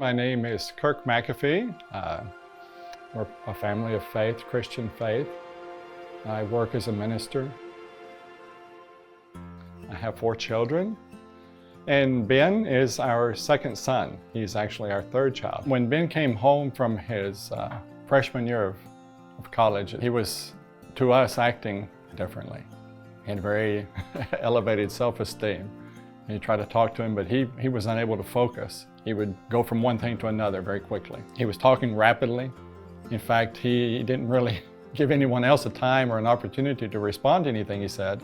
My name is Kirk McAfee. We're a family of faith, Christian faith. I work as a minister. I have 4 children. And Ben is our second son. He's actually our third child. When Ben came home from his freshman year of college, he was, to us, acting differently. He had very elevated self-esteem. You try to talk to him, but he was unable to focus. He would go from one thing to another very quickly. He was talking rapidly. In fact, he didn't really give anyone else a time or an opportunity to respond to anything he said.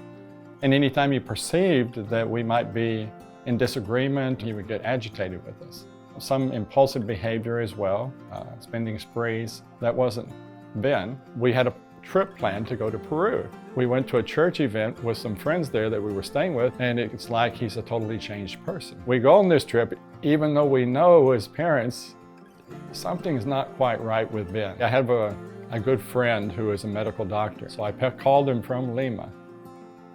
And anytime he perceived that we might be in disagreement, he would get agitated with us. Some impulsive behavior as well, spending sprees. That wasn't Ben. We had a trip planned to go to Peru. We went to a church event with some friends there that we were staying with, and it's like he's a totally changed person. We go on this trip, even though we know as parents, something's not quite right with Ben. I have a good friend who is a medical doctor, so I called him from Lima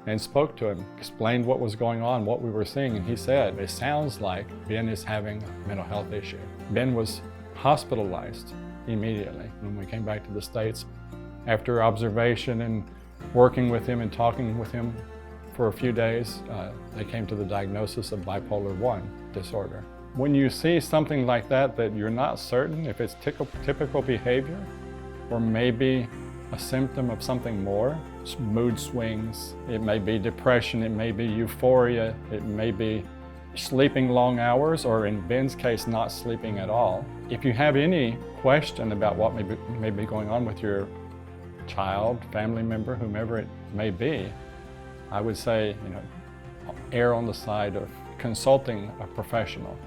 and spoke to him, explained what was going on, what we were seeing, and he said, it sounds like Ben is having a mental health issue. Ben was hospitalized immediately when we came back to the States. After observation and working with him and talking with him for a few days, they came to the diagnosis of bipolar 1 disorder. When you see something like that you're not certain if it's typical behavior or maybe a symptom of something more, mood swings, it may be depression, it may be euphoria, it may be sleeping long hours, or in Ben's case, not sleeping at all. If you have any question about what may be going on with your child, family member, whomever it may be, I would say, err on the side of consulting a professional,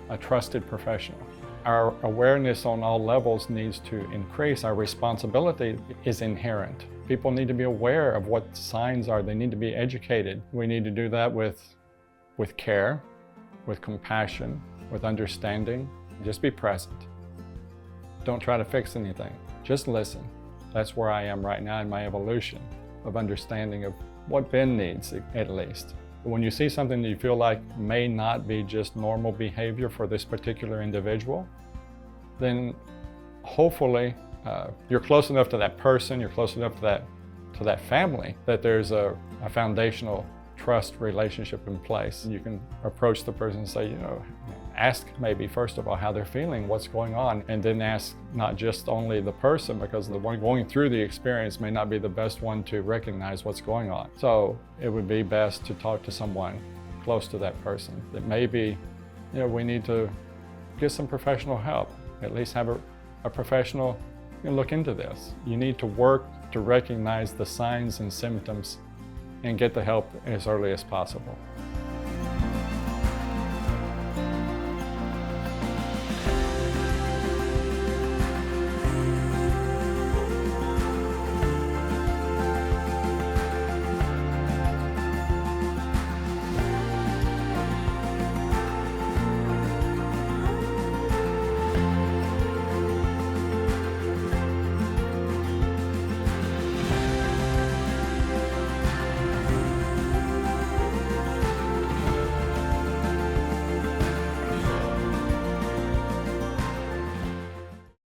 a trusted professional. Our awareness on all levels needs to increase. Our responsibility is inherent. People need to be aware of what signs are. They need to be educated. We need to do that with care, with compassion, with understanding. Just be present. Don't try to fix anything. Just listen. That's where I am right now in my evolution of understanding of what Ben needs, at least. When you see something that you feel like may not be just normal behavior for this particular individual, then hopefully you're close enough to that person, you're close enough to that family, that there's a foundational trust relationship in place. You can approach the person and say, ask maybe first of all how they're feeling, what's going on, and then ask not just only the person, because the one going through the experience may not be the best one to recognize what's going on. So it would be best to talk to someone close to that person. That maybe, we need to get some professional help, at least have a professional look into this. You need to work to recognize the signs and symptoms and get the help as early as possible.